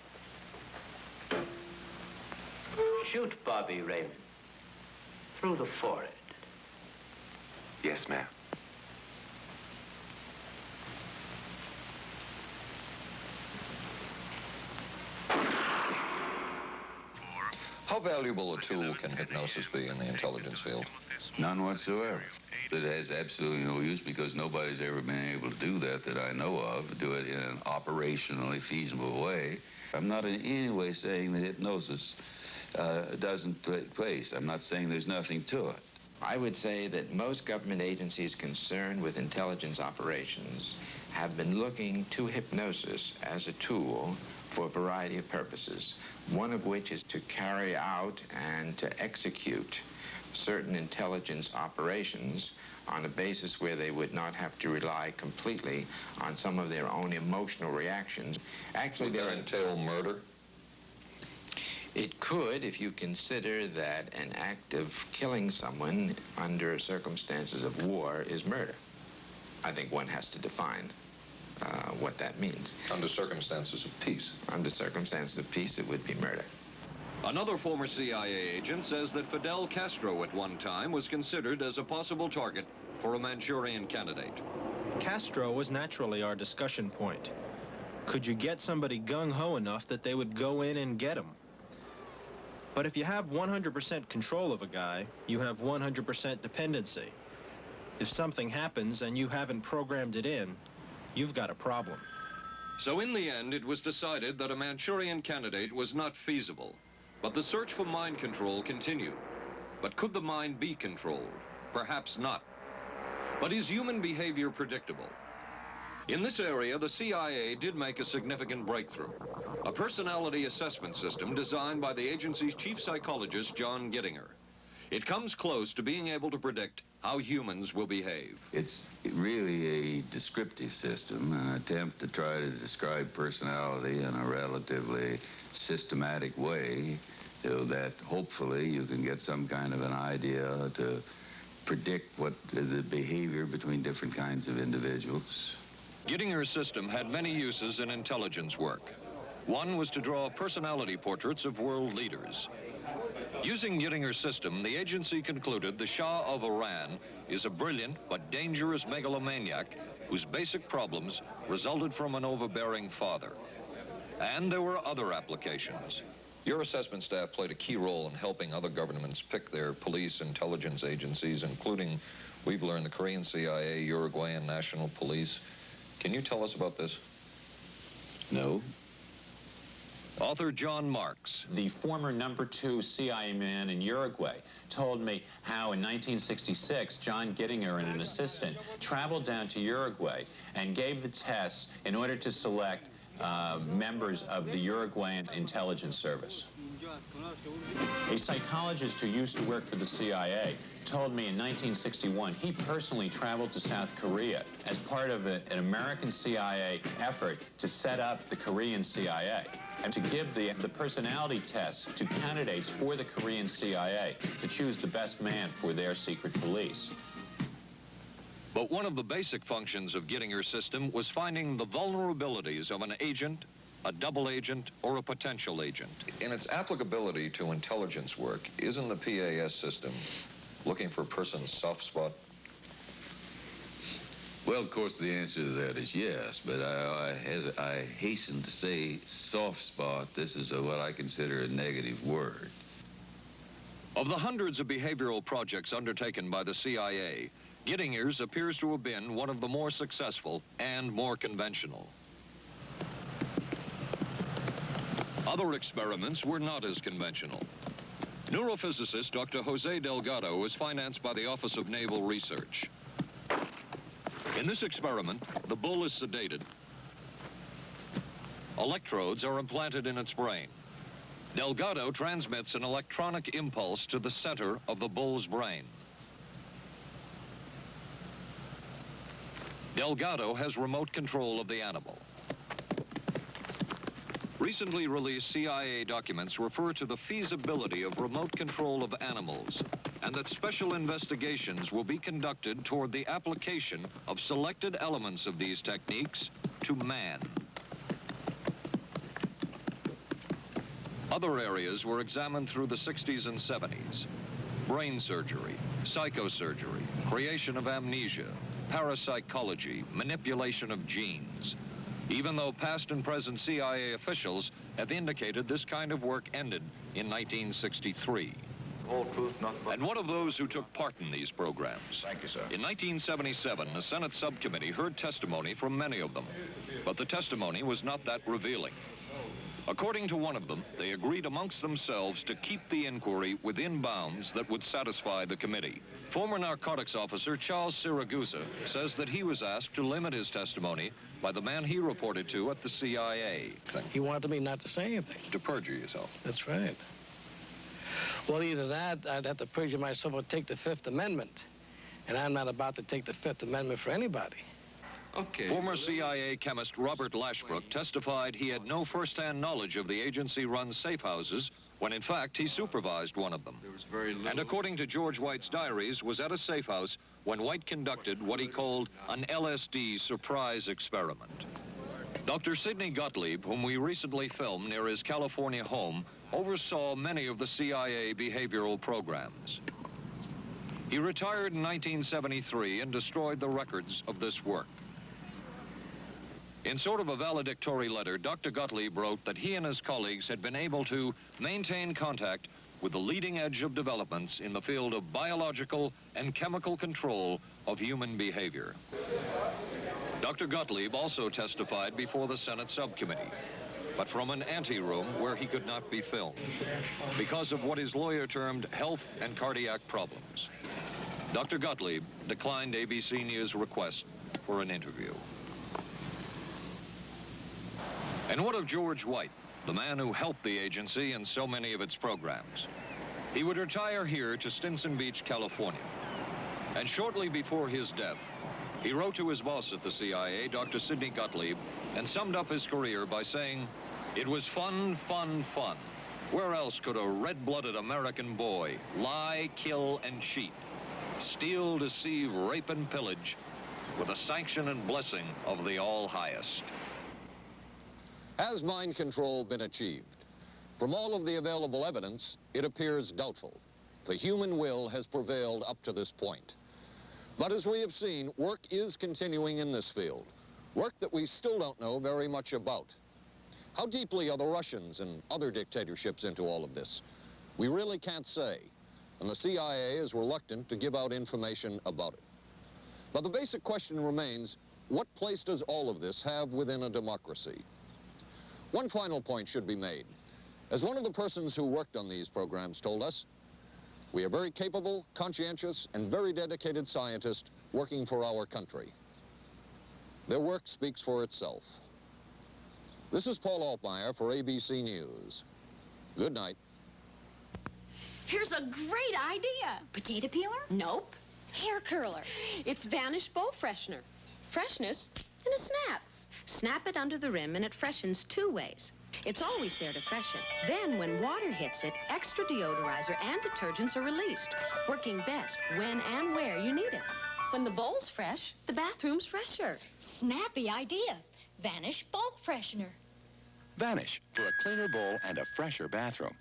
Shoot Bobby, Raymond. Through the forehead. Yes, ma'am. How valuable a tool can hypnosis be in the intelligence field? None whatsoever. It has absolutely no use because nobody's ever been able to do that I know of, do it in an operationally feasible way. I'm not in any way saying that hypnosis doesn't take place. I'm not saying there's nothing to it. I would say that most government agencies concerned with intelligence operations have been looking to hypnosis as a tool for a variety of purposes, one of which is to carry out and to execute certain intelligence operations on a basis where they would not have to rely completely on some of their own emotional reactions. Actually, would that entail murder? It could, if you consider that an act of killing someone under circumstances of war is murder. I think one has to define what that means. Under circumstances of peace? Under circumstances of peace, it would be murder. Another former CIA agent says that Fidel Castro at one time was considered as a possible target for a Manchurian candidate. Castro was naturally our discussion point. Could you get somebody gung-ho enough that they would go in and get him? But if you have 100% control of a guy, you have 100% dependency. If something happens and you haven't programmed it in, you've got a problem. So in the end, it was decided that a Manchurian candidate was not feasible. But the search for mind control continued. But could the mind be controlled? Perhaps not. But is human behavior predictable? In this area, the CIA did make a significant breakthrough. A personality assessment system designed by the agency's chief psychologist, John Gittinger. It comes close to being able to predict how humans will behave. It's really a descriptive system, an attempt to try to describe personality in a relatively systematic way so that hopefully you can get some kind of an idea to predict what the behavior between different kinds of individuals. Gittinger's system had many uses in intelligence work. One was to draw personality portraits of world leaders. Using Gittinger's system, the agency concluded the Shah of Iran is a brilliant but dangerous megalomaniac whose basic problems resulted from an overbearing father. And there were other applications. Your assessment staff played a key role in helping other governments pick their police intelligence agencies, including, we've learned, the Korean CIA, Uruguayan National Police. Can you tell us about this? No. Author John Marks. The former #2 CIA man in Uruguay told me how in 1966, John Gittinger and an assistant traveled down to Uruguay and gave the tests in order to select members of the Uruguayan intelligence service. A psychologist who used to work for the CIA told me in 1961 he personally traveled to South Korea as part of an American CIA effort to set up the Korean CIA and to give the personality tests to candidates for the Korean CIA to choose the best man for their secret police. But one of the basic functions of Gittinger's system was finding the vulnerabilities of an agent, a double agent, or a potential agent. In its applicability to intelligence work, isn't the PAS system looking for a person's soft spot? Well, of course, the answer to that is yes, but I hasten to say soft spot. This is what I consider a negative word. Of the hundreds of behavioral projects undertaken by the CIA, Gittinger's appears to have been one of the more successful and more conventional. Other experiments were not as conventional. Neurophysicist Dr. Jose Delgado was financed by the Office of Naval Research. In this experiment, the bull is sedated. Electrodes are implanted in its brain. Delgado transmits an electronic impulse to the center of the bull's brain. Delgado has remote control of the animal. Recently released CIA documents refer to the feasibility of remote control of animals and that special investigations will be conducted toward the application of selected elements of these techniques to man. Other areas were examined through the 60s and 70s. Brain surgery, psychosurgery, creation of amnesia, parapsychology, manipulation of genes. Even though past and present CIA officials have indicated this kind of work ended in 1963. Whole truth, nothing but... And one of those who took part in these programs. Thank you, sir. In 1977, a Senate subcommittee heard testimony from many of them, but the testimony was not that revealing. According to one of them, they agreed amongst themselves to keep the inquiry within bounds that would satisfy the committee. Former narcotics officer Charles Siragusa says that he was asked to limit his testimony by the man he reported to at the CIA. He wanted me not to say anything. To perjure yourself. That's right. Well, either that, I'd have to perjure myself or take the Fifth Amendment. And I'm not about to take the Fifth Amendment for anybody. Okay. Former CIA chemist Robert Lashbrook testified he had no first-hand knowledge of the agency-run safe houses when, in fact, he supervised one of them. There was very little. And according to George White's diaries, was at a safe house when White conducted what he called an LSD surprise experiment. Dr. Sidney Gottlieb, whom we recently filmed near his California home, oversaw many of the CIA behavioral programs. He retired in 1973 and destroyed the records of this work. In sort of a valedictory letter, Dr. Gottlieb wrote that he and his colleagues had been able to maintain contact with the leading edge of developments in the field of biological and chemical control of human behavior. Dr. Gottlieb also testified before the Senate subcommittee, but from an anteroom where he could not be filmed because of what his lawyer termed health and cardiac problems. Dr. Gottlieb declined ABC News' request for an interview. And what of George White, the man who helped the agency in so many of its programs? He would retire here to Stinson Beach, California. And shortly before his death, he wrote to his boss at the CIA, Dr. Sidney Gottlieb, and summed up his career by saying, "It was fun, fun, fun. Where else could a red-blooded American boy lie, kill, and cheat, steal, deceive, rape, and pillage with the sanction and blessing of the All-Highest?" Has mind control been achieved? From all of the available evidence, it appears doubtful. The human will has prevailed up to this point. But as we have seen, work is continuing in this field, work that we still don't know very much about. How deeply are the Russians and other dictatorships into all of this? We really can't say, and the CIA is reluctant to give out information about it. But the basic question remains, what place does all of this have within a democracy? One final point should be made. As one of the persons who worked on these programs told us, we are very capable, conscientious, and very dedicated scientists working for our country. Their work speaks for itself. This is Paul Altmeyer for ABC News. Good night. Here's a great idea. Potato peeler? Nope. Hair curler. It's Vanish Bowl Freshener. Freshness in a snap. Snap it under the rim and it freshens 2 ways. It's always there to freshen. Then when water hits it, extra deodorizer and detergents are released, working best when and where you need it. When the bowl's fresh, the bathroom's fresher. Snappy idea. Vanish Bowl Freshener. Vanish for a cleaner bowl and a fresher bathroom.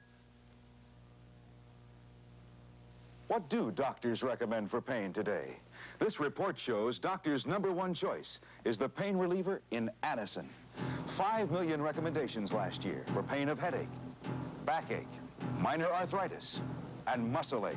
What do doctors recommend for pain today? This report shows doctors' #1 choice is the pain reliever in Anacin. 5 million recommendations last year for pain of headache, backache, minor arthritis, and muscle ache.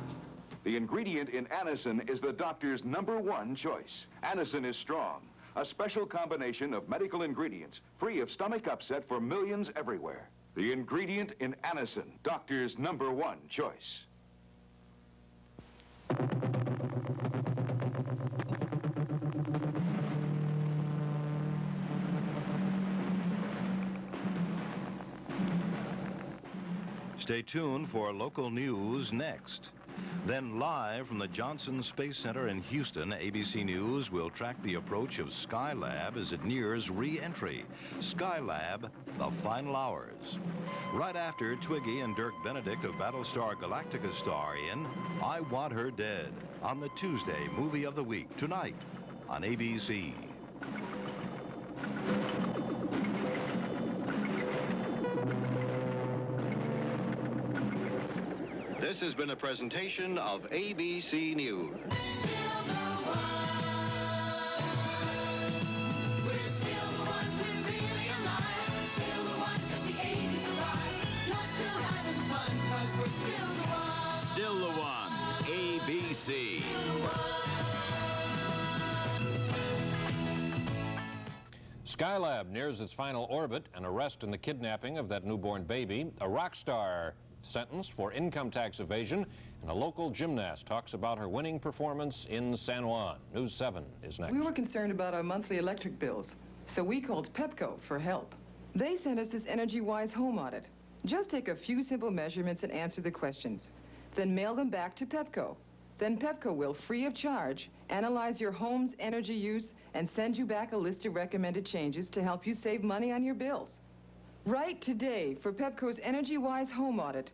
The ingredient in Anacin is the doctor's #1 choice. Anacin is strong, a special combination of medical ingredients free of stomach upset for millions everywhere. The ingredient in Anacin, doctor's #1 choice. Stay tuned for local news next. Then live from the Johnson Space Center in Houston, ABC News will track the approach of Skylab as it nears re-entry. Skylab, the final hours. Right after Twiggy and Dirk Benedict of Battlestar Galactica star in I Want Her Dead on the Tuesday Movie of the Week tonight on ABC. This has been a presentation of ABC News. Still the one, ABC. Skylab nears its final orbit, an arrest in the kidnapping of that newborn baby, a rock star sentenced for income tax evasion, and a local gymnast talks about her winning performance in San Juan. News 7 is next. We were concerned about our monthly electric bills, so we called Pepco for help. They sent us this energy-wise home audit. Just take a few simple measurements and answer the questions. Then mail them back to Pepco. Then Pepco will, free of charge, analyze your home's energy use and send you back a list of recommended changes to help you save money on your bills. Write today for Pepco's Energy-Wise Home Audit